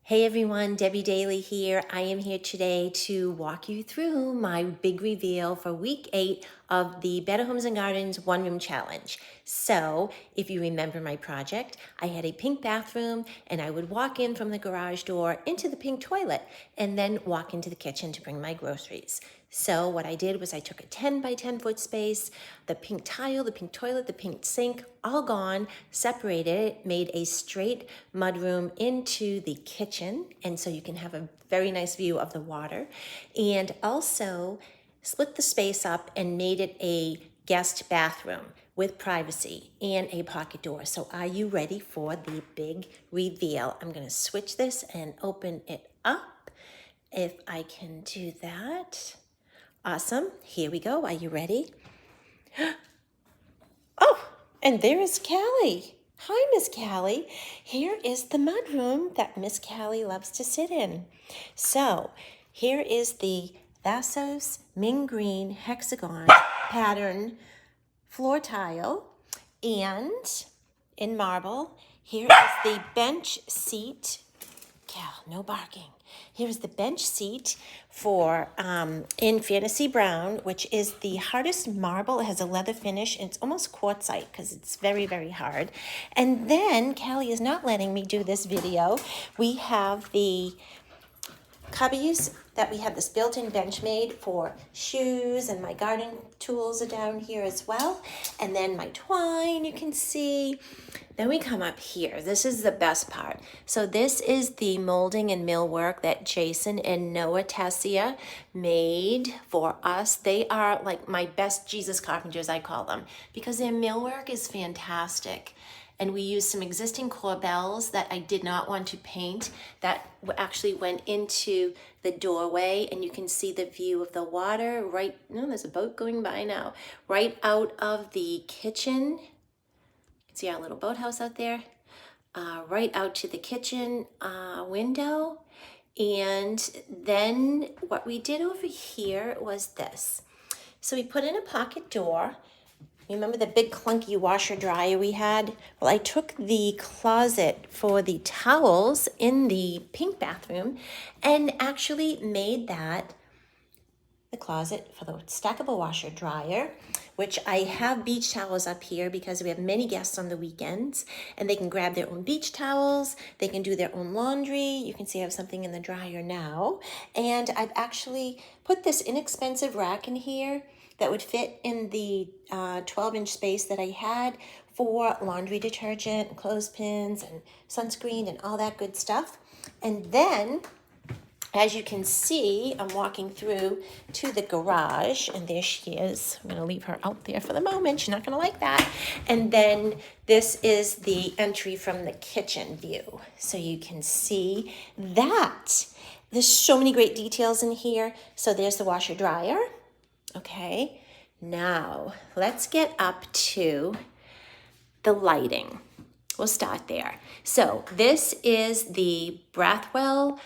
Hey everyone, Debbe Daley here. I am here today to walk you through my big reveal for week 8 of the Better Homes and Gardens One Room Challenge. So, if you remember my project, I had a pink bathroom and I would walk in from the garage door into the pink toilet and then walk into the kitchen to bring my groceries. So what I did was I took a 10 by 10 foot space, the pink tile, the pink toilet, the pink sink, all gone, separated it, made a straight mudroom into the kitchen. And so you can have a very nice view of the water. And also split the space up and made it a guest bathroom with privacy and a pocket door. So are you ready for the big reveal? I'm gonna switch this and open it up if I can do that. Awesome. Here we go. Are you ready? Oh, and there is Callie. Hi, Miss Callie. Here is the mudroom that Miss Callie loves to sit in. So here is the Vasos Ming Green hexagon pattern floor tile, and in marble, here is the bench seat. Cal, no barking. Here's the bench seat for in Fantasy Brown, which is the hardest marble. It has a leather finish, and it's almost quartzite because it's very, very hard. And then Callie is not letting me do this video. We have the cubbies that we have this built-in bench made for shoes, and my garden tools are down here as well. And then my twine, you can see. Then we come up here. This is the best part. So this is the molding and millwork that Jason and Noah Tessia made for us. They are like my best Jesus carpenters, I call them, because their millwork is fantastic. And we used some existing corbels that I did not want to paint that actually went into the doorway, and you can see the view of the water right, no, there's a boat going by now, right out of the kitchen. You can see our little boathouse out there, right out to the kitchen window. And then what we did over here was this. So we put in a pocket door. Remember the big clunky washer dryer we had? Well, I took the closet for the towels in the pink bathroom and actually made that the closet for the stackable washer dryer, which I have beach towels up here because we have many guests on the weekends and they can grab their own beach towels. They can do their own laundry. You can see I have something in the dryer now. And I've actually put this inexpensive rack in here that would fit in the 12-inch space that I had for laundry detergent, clothespins, and sunscreen, and all that good stuff. And then, as you can see, I'm walking through to the garage, and there she is. I'm gonna leave her out there for the moment. She's not gonna like that. And then this is the entry from the kitchen view. So you can see that. There's so many great details in here. So there's the washer dryer. Okay, now let's get up to the lighting. We'll start there. So this is the Brathwell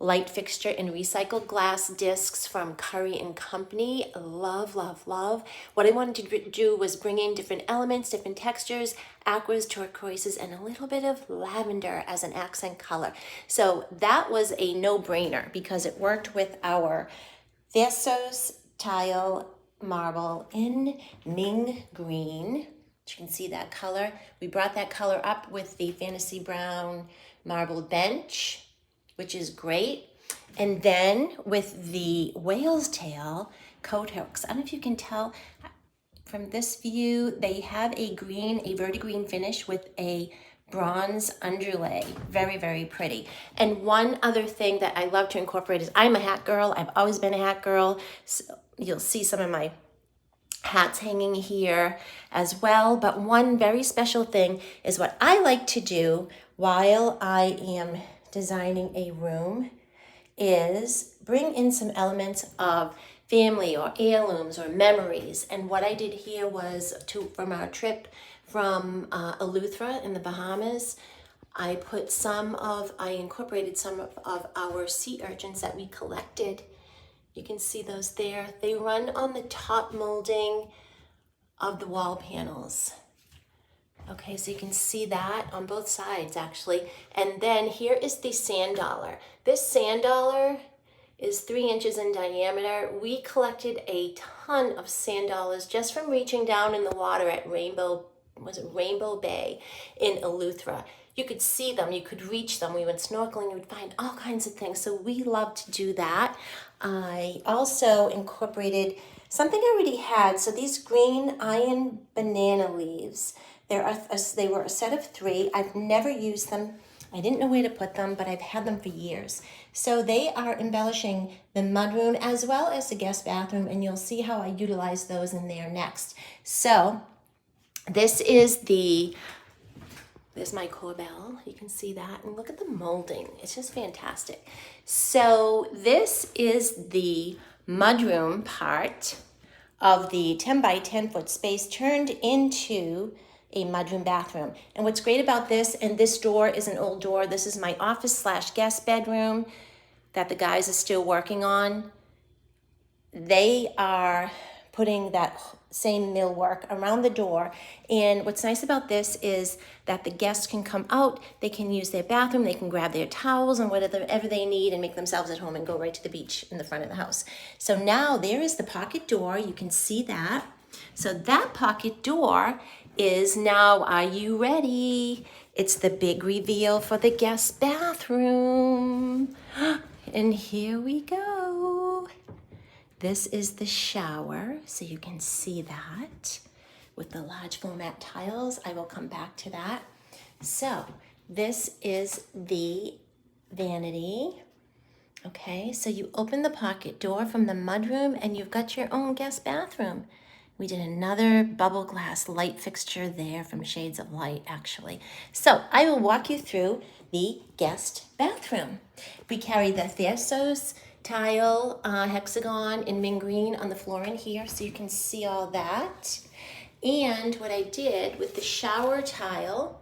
light fixture in recycled glass discs from Curry and Company. Love, love, love. What I wanted to do was bring in different elements, different textures, aquas, turquoises, and a little bit of lavender as an accent color. So that was a no-brainer because it worked with our Vasos tile marble in Ming Green. You can see that color. We brought that color up with the Fantasy Brown marble bench, which is great. And then with the whale's tail coat hooks. I don't know if you can tell from this view, they have a green, a verdigreen finish with a bronze underlay. Very, very pretty. And one other thing that I love to incorporate is I'm a hat girl. I've always been a hat girl. So you'll see some of my hats hanging here as well. But one very special thing is what I like to do while I am designing a room is bring in some elements of family or heirlooms or memories. And what I did here was from our trip from Eleuthera in the Bahamas, I incorporated some of our sea urchins that we collected. You can see those there. They run on the top molding of the wall panels. Okay, so you can see that on both sides actually. And then here is the sand dollar. This sand dollar is 3 inches in diameter. We collected a ton of sand dollars just from reaching down in the water at Rainbow Bay in Eleuthera. You could see them, you could reach them. We went snorkeling, you would find all kinds of things. So we love to do that. I also incorporated something I already had. So these green iron banana leaves, they were a set of 3. I've never used them. I didn't know where to put them, but I've had them for years. So they are embellishing the mudroom as well as the guest bathroom, and you'll see how I utilize those in there next. So this is there's my corbel. You can see that, and look at the molding. It's just fantastic. So this is the mudroom part of the 10 by 10 foot space turned into a mudroom bathroom. And what's great about this, and this door is an old door. This is my office / guest bedroom that the guys are still working on. They are putting that same millwork around the door. And what's nice about this is that the guests can come out, they can use their bathroom, they can grab their towels and whatever they need and make themselves at home and go right to the beach in the front of the house. So now there is the pocket door. You can see that. So that pocket door is now, are you ready? It's the big reveal for the guest bathroom. And here we go. This is the shower, so you can see that with the large format tiles. I will come back to that. So this is the vanity. Okay, so you open the pocket door from the mudroom and you've got your own guest bathroom. We did another bubble glass light fixture there from Shades of Light, actually. So I will walk you through the guest bathroom. We carry the Thessos tile hexagon in mint green on the floor in here, so you can see all that. And what I did with the shower tile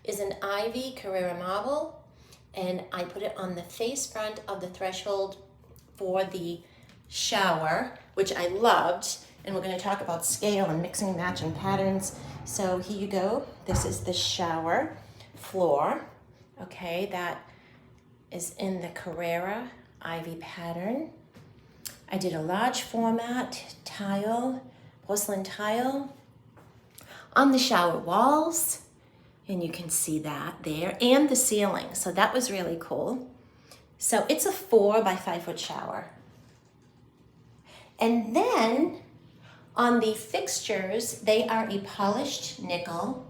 is an Ivy Carrara marble, and I put it on the face front of the threshold for the shower, which I loved. And we're going to talk about scale and mixing and matching patterns. So here you go. This is the shower floor. Okay, that is in the Carrara Ivy pattern. I did a large format tile, porcelain tile on the shower walls. And you can see that there, and the ceiling. So that was really cool. So it's a 4 by 5 foot shower. And then on the fixtures, they are a polished nickel,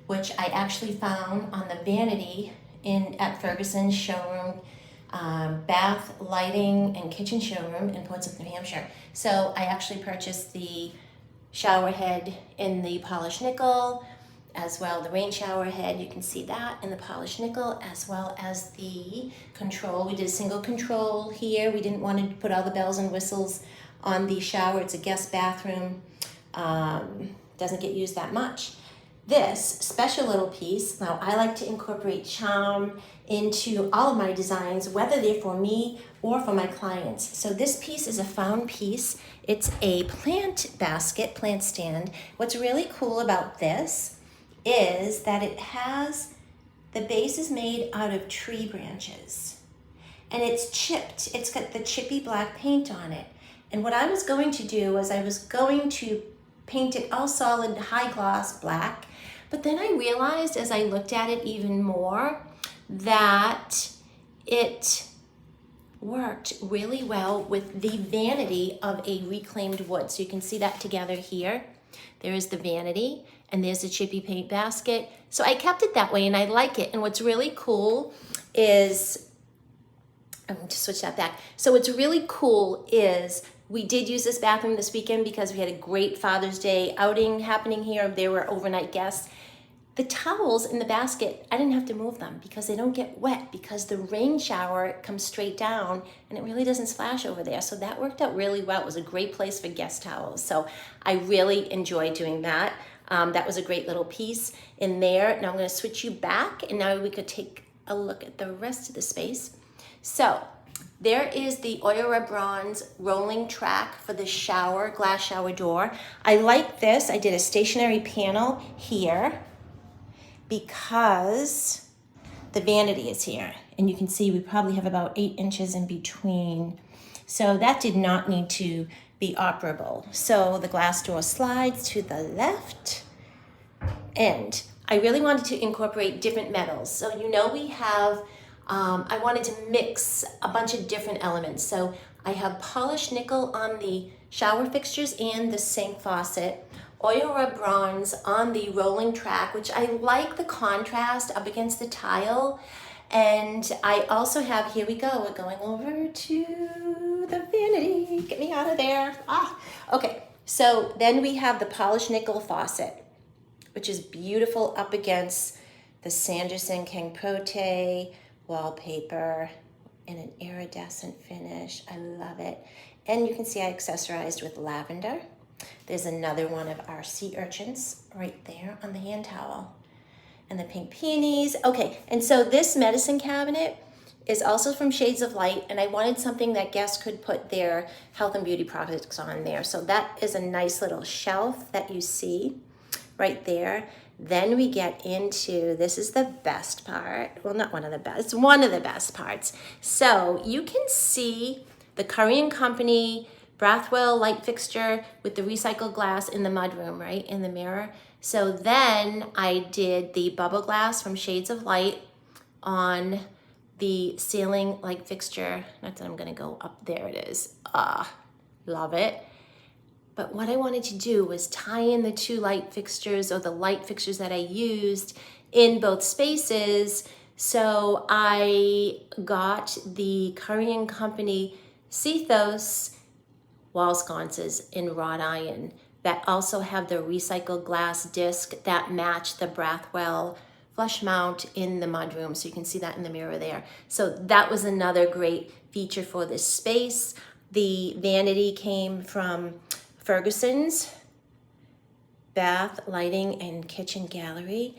which I actually found on the vanity at Ferguson's showroom, bath, lighting, and kitchen showroom in Portsmouth, New Hampshire. So I actually purchased the shower head in the polished nickel, as well the rain shower head, you can see that in the polished nickel, as well as the control. We did a single control here. We didn't want to put all the bells and whistles on the shower. It's a guest bathroom, doesn't get used that much. This special little piece, now I like to incorporate charm into all of my designs, whether they're for me or for my clients. So this piece is a found piece. It's a plant basket, plant stand. What's really cool about this is that the base is made out of tree branches, and it's chipped. It's got the chippy black paint on it. And what I was going to do was I was going to paint it all solid high gloss black, but then I realized as I looked at it even more that it worked really well with the vanity of a reclaimed wood. So you can see that together here. There is the vanity and there's the chippy paint basket. So I kept it that way and I like it. And what's really cool is, I'm going to switch that back. So what's really cool is we did use this bathroom this weekend because we had a great Father's Day outing happening here. There were overnight guests. The towels in the basket, I didn't have to move them because they don't get wet because the rain shower comes straight down and it really doesn't splash over there. So that worked out really well. It was a great place for guest towels. So I really enjoyed doing that. That was a great little piece in there. Now I'm going to switch you back and now we could take a look at the rest of the space. So there is the oil red bronze rolling track for the glass shower door. I like this. I did a stationary panel here. because the vanity is here. And you can see we probably have about 8 inches in between. So that did not need to be operable. So the glass door slides to the left. And I really wanted to incorporate different metals. So you know we have, I wanted to mix a bunch of different elements. So I have polished nickel on the shower fixtures and the sink faucet, oil rub bronze on the rolling track, which I like the contrast up against the tile. And I also have, here we go, we're going over to the vanity. Get me out of there. Okay. So then we have the polished nickel faucet, which is beautiful up against the Sanderson King Prote wallpaper in an iridescent finish. I love it. And you can see I accessorized with lavender. There's another one of our sea urchins right there on the hand towel. And the pink peonies. Okay, and so this medicine cabinet is also from Shades of Light, and I wanted something that guests could put their health and beauty products on there. So that is a nice little shelf that you see right there. Then we get into, this is the best part. Well, not one of the best, it's one of the best parts. So you can see the Curry & Company Brathwell light fixture with the recycled glass in the mudroom, right, in the mirror. So then I did the bubble glass from Shades of Light on the ceiling light fixture. Not that I'm gonna go up, there it is. Love it. But what I wanted to do was tie in the two light fixtures, or the light fixtures that I used in both spaces. So I got the Curry & Company Cethos wall sconces in wrought iron that also have the recycled glass disc that match the Brathwell flush mount in the mudroom. So you can see that in the mirror there. So that was another great feature for this space. The vanity came from Ferguson's Bath Lighting and Kitchen Gallery.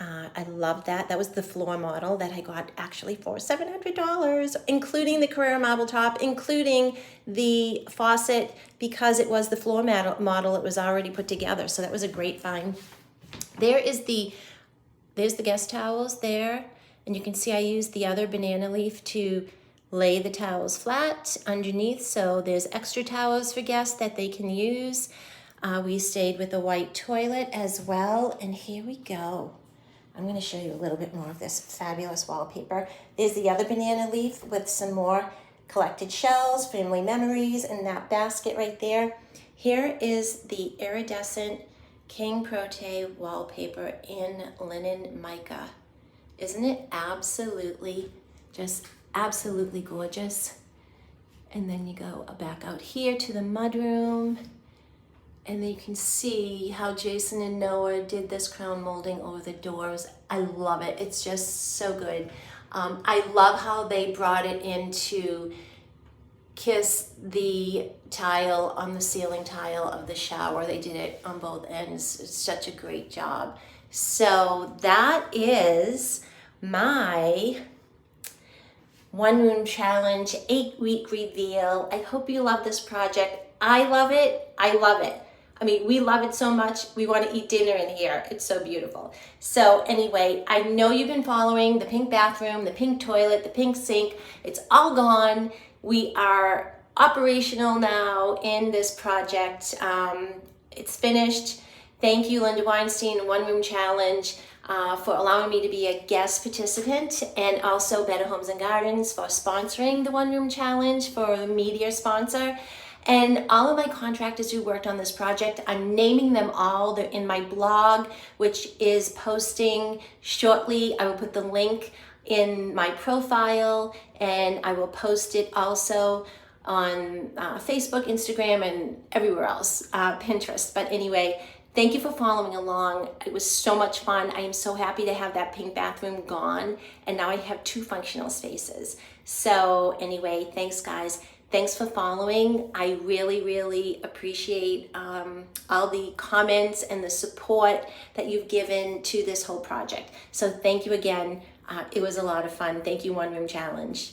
I love that. That was the floor model that I got actually for $700, including the Carrera marble top, including the faucet, because it was the floor model. It was already put together. So that was a great find. There's the guest towels there. And you can see I used the other banana leaf to lay the towels flat underneath. So there's extra towels for guests that they can use. We stayed with a white toilet as well. And here we go. I'm going to show you a little bit more of this fabulous wallpaper. There's the other banana leaf with some more collected shells, family memories, and that basket right there. Here is the iridescent King Prote wallpaper in linen mica. Isn't it absolutely, just absolutely gorgeous? And then you go back out here to the mudroom. And then you can see how Jason and Noah did this crown molding over the doors. I love it. It's just so good. I love how they brought it in to kiss the tile on the ceiling tile of the shower. They did it on both ends. It's such a great job. So that is my One Room Challenge 8-week reveal. I hope you love this project. I love it. I love it. I mean, we love it so much, we want to eat dinner in here. It's so beautiful. So anyway, I know you've been following the pink bathroom, the pink toilet, the pink sink. It's all gone. We are operational now in this project. It's finished. Thank you, Linda Weinstein, One Room Challenge, for allowing me to be a guest participant, and also Better Homes and Gardens for sponsoring the One Room Challenge, for a media sponsor. And all of my contractors who worked on this project, I'm naming them all. They're in my blog, which is posting shortly. I will put the link in my profile, and I will post it also on Facebook, Instagram, and everywhere else, Pinterest. But anyway, thank you for following along. It was so much fun. I am so happy to have that pink bathroom gone, and now I have 2 functional spaces. So anyway, thanks guys. Thanks for following. I really, really appreciate all the comments and the support that you've given to this whole project. So thank you again. It was a lot of fun. Thank you, One Room Challenge.